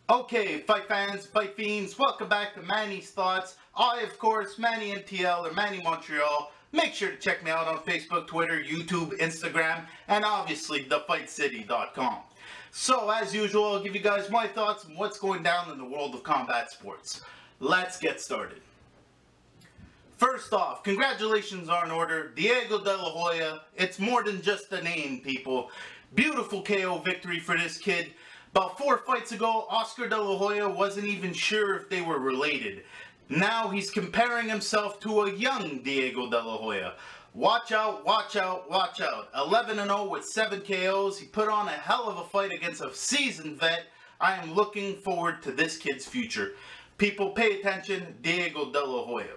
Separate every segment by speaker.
Speaker 1: Okay, fight fans, fight fiends, welcome back to Manny's Thoughts. I, of course, Manny MTL or Manny Montreal. Make sure to check me out on Facebook, Twitter, YouTube, Instagram, and obviously thefightcity.com. So, as usual, I'll give you guys my thoughts on what's going down in the world of combat sports. Let's get started. First off, congratulations are in order. Diego de la Hoya. It's more than just a name, people. Beautiful KO victory for this kid. About 4 fights ago, Oscar de la Hoya wasn't even sure if they were related. Now he's comparing himself to a young Diego de la Hoya. Watch out, watch out, watch out. 11-0 with 7 KOs. He put on a hell of a fight against a seasoned vet. I am looking forward to this kid's future. People, pay attention, Diego de la Hoya.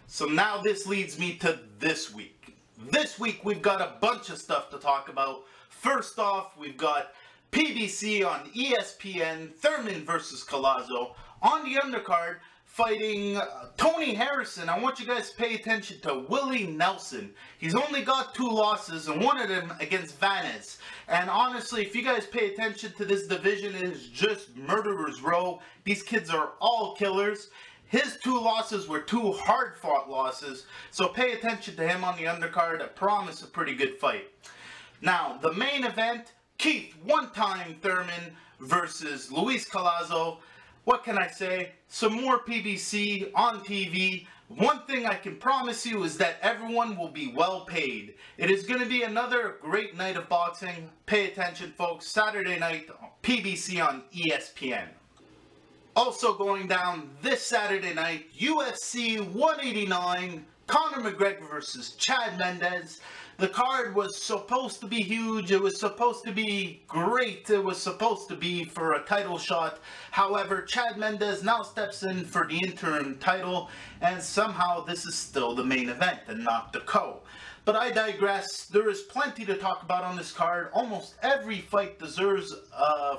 Speaker 1: So now this leads me to this week. This week we've got a bunch of stuff to talk about. First off, we've got PBC on ESPN, Thurman versus Collazo. On the undercard, fighting Tony Harrison. I want you guys to pay attention to Willie Nelson. He's only got 2 losses, and one of them against Vanez. And honestly, if you guys pay attention to this division, it is just murderer's row. These kids are all killers. His 2 losses were 2 hard-fought losses, so pay attention to him on the undercard. I promise a pretty good fight. Now, the main event, Keith one-time Thurman versus Luis Collazo. What can I say? Some more PBC on TV. One thing I can promise you is that everyone will be well paid. It is going to be another great night of boxing. Pay attention, folks. Saturday night, PBC on ESPN. Also going down this Saturday night, UFC 189, Conor McGregor versus Chad Mendes. The card was supposed to be huge, it was supposed to be great, it was supposed to be for a title shot. However, Chad Mendes now steps in for the interim title, and somehow this is still the main event and not the co. But I digress. There is plenty to talk about on this card. Almost every fight deserves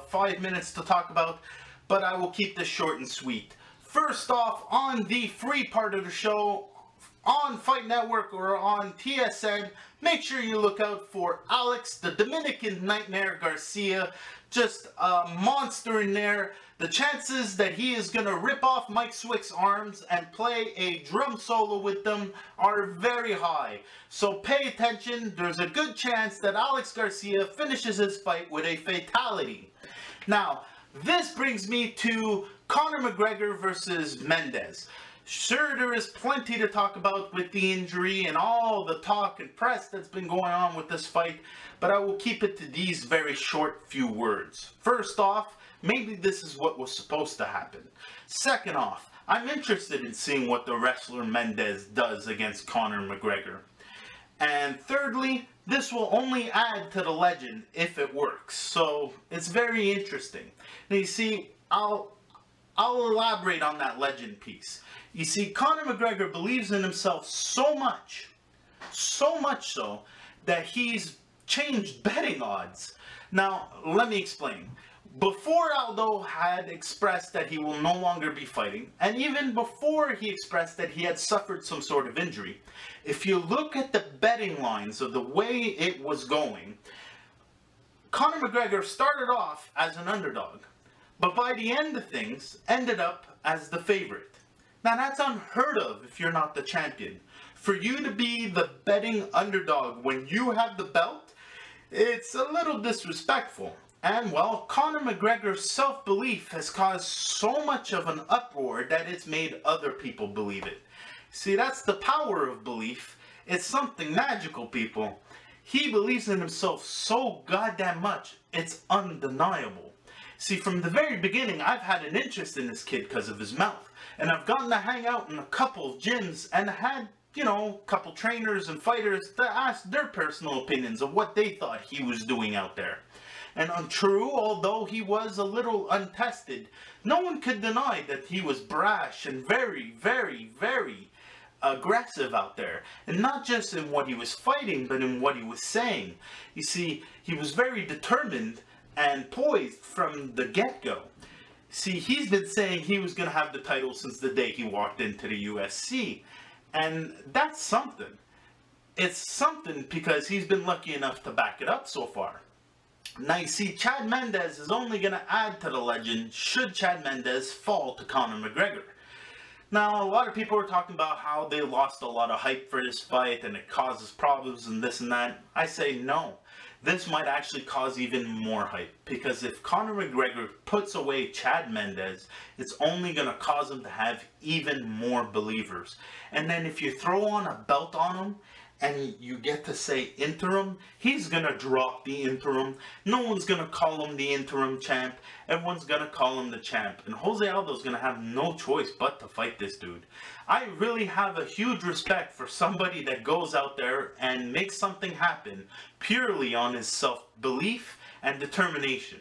Speaker 1: 5 minutes to talk about, but I will keep this short and sweet. First off, on the free part of the show, on Fight Network or on TSN, make sure you look out for Alex, the Dominican Nightmare Garcia. Just a monster in there. The chances that he is going to rip off Mike Swick's arms and play a drum solo with them are very high. So pay attention. There's a good chance that Alex Garcia finishes his fight with a fatality. Now, this brings me to Conor McGregor versus Mendes. Sure, there is plenty to talk about with the injury and all the talk and press that's been going on with this fight, but I will keep it to these very short few words. First off, maybe this is what was supposed to happen. Second off, I'm interested in seeing what the wrestler Mendes does against Conor McGregor. And thirdly, this will only add to the legend if it works, so it's very interesting. Now you see, I'll elaborate on that legend piece. You see, Conor McGregor believes in himself so much so, that he's changed betting odds. Now, let me explain. Before Aldo had expressed that he will no longer be fighting, and even before he expressed that he had suffered some sort of injury, if you look at the betting lines of the way it was going, Conor McGregor started off as an underdog, but by the end of things, ended up as the favorite. Now that's unheard of if you're not the champion. For you to be the betting underdog when you have the belt, it's a little disrespectful. And well, Conor McGregor's self-belief has caused so much of an uproar that it's made other people believe it. See, that's the power of belief. It's something magical, people. He believes in himself so goddamn much, it's undeniable. See, from the very beginning, I've had an interest in this kid because of his mouth. And I've gotten to hang out in a couple of gyms and had, you know, a couple trainers and fighters to ask their personal opinions of what they thought he was doing out there. And untrue, although he was a little untested, no one could deny that he was brash and very, very, very aggressive out there. And not just in what he was fighting, but in what he was saying. You see, he was very determined and poised from the get-go. See, he's been saying he was going to have the title since the day he walked into the UFC. And that's something. It's something because he's been lucky enough to back it up so far. Now you see, Chad Mendes is only going to add to the legend should Chad Mendes fall to Conor McGregor. Now, a lot of people are talking about how they lost a lot of hype for this fight and it causes problems and this and that. I say no. This might actually cause even more hype, because if Conor McGregor puts away Chad Mendes, it's only going to cause him to have even more believers. And then if you throw on a belt on him, and you get to say interim, he's going to drop the interim. No one's going to call him the interim champ. Everyone's going to call him the champ. And Jose Aldo's going to have no choice but to fight this dude. I really have a huge respect for somebody that goes out there and makes something happen purely on his self-belief and determination.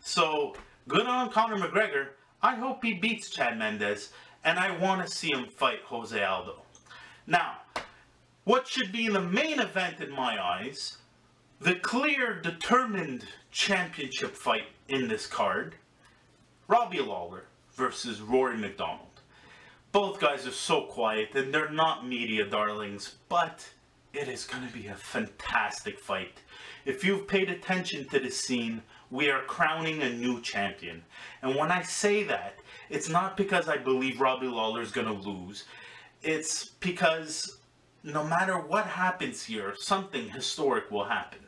Speaker 1: So, good on Conor McGregor. I hope he beats Chad Mendes, and I want to see him fight Jose Aldo. Now, what should be the main event in my eyes, the clear, determined championship fight in this card, Robbie Lawler versus Rory MacDonald. Both guys are so quiet and they're not media darlings, but it is going to be a fantastic fight. If you've paid attention to this scene, we are crowning a new champion. And when I say that, it's not because I believe Robbie Lawler is going to lose. It's because no matter what happens here, something historic will happen.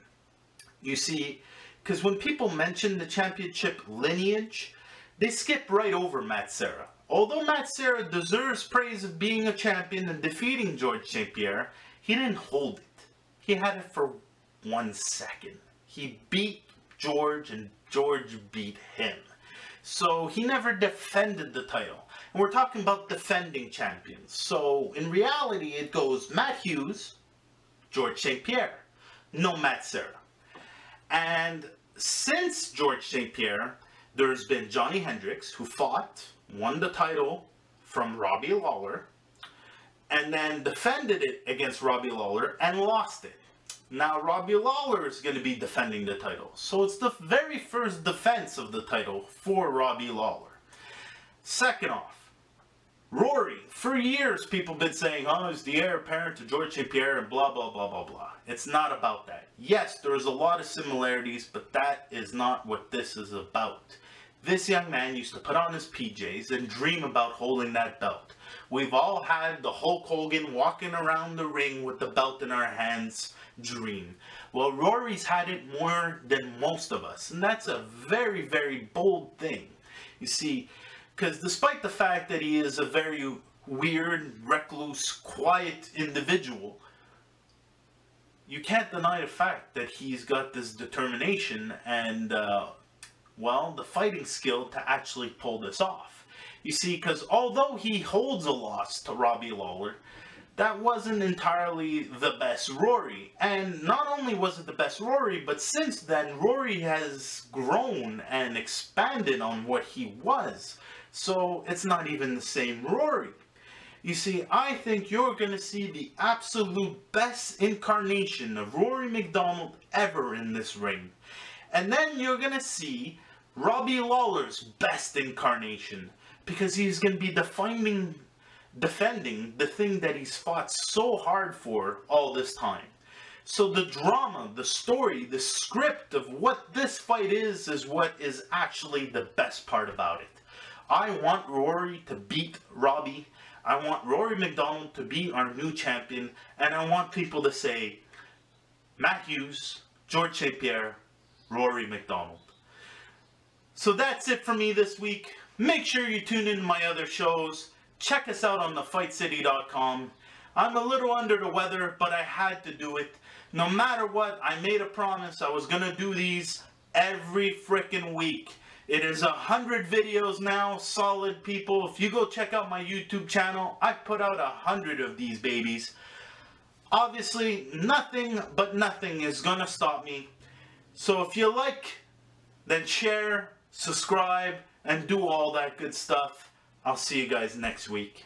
Speaker 1: You see, because when people mention the championship lineage, they skip right over Matt Serra. Although Matt Serra deserves praise of being a champion and defeating George St. Pierre, he didn't hold it. He had it for 1 second. He beat George and George beat him. So he never defended the title. And we're talking about defending champions. So in reality, it goes Matt Hughes, George St. Pierre, no Matt Serra. And since George St. Pierre, there's been Johnny Hendricks, who fought, won the title from Robbie Lawler, and then defended it against Robbie Lawler and lost it. Now Robbie Lawler is going to be defending the title. So it's the very first defense of the title for Robbie Lawler. Second off, Rory. For years people have been saying, oh, he's the heir apparent to George St. Pierre and blah, blah, blah, blah, blah. It's not about that. Yes, there's a lot of similarities, but that is not what this is about. This young man used to put on his PJs and dream about holding that belt. We've all had the Hulk Hogan walking around the ring with the belt in our hands dream. Well, Rory's had it more than most of us, and that's a very, very bold thing. You see, because despite the fact that he is a very weird, recluse, quiet individual, you can't deny the fact that he's got this determination and, well, the fighting skill to actually pull this off. You see, because although he holds a loss to Robbie Lawler, that wasn't entirely the best Rory. And not only was it the best Rory, but since then, Rory has grown and expanded on what he was. So it's not even the same Rory. You see, I think you're going to see the absolute best incarnation of Rory MacDonald ever in this ring. And then you're going to see Robbie Lawler's best incarnation, because he's going to be defending the thing that he's fought so hard for all this time. So the drama, the story, the script of what this fight is what is actually the best part about it. I want Rory to beat Robbie. I want Rory MacDonald to be our new champion. And I want people to say, Matt Hughes, George St. Pierre, Rory MacDonald. So that's it for me this week. Make sure you tune in to my other shows. Check us out on thefightcity.com. I'm a little under the weather, but I had to do it. No matter what, I made a promise I was going to do these every frickin' week. It is 100 videos now, solid people. If you go check out my YouTube channel, I've put out 100 of these babies. Obviously, nothing but nothing is gonna stop me. So if you like, then share, subscribe, and do all that good stuff. I'll see you guys next week.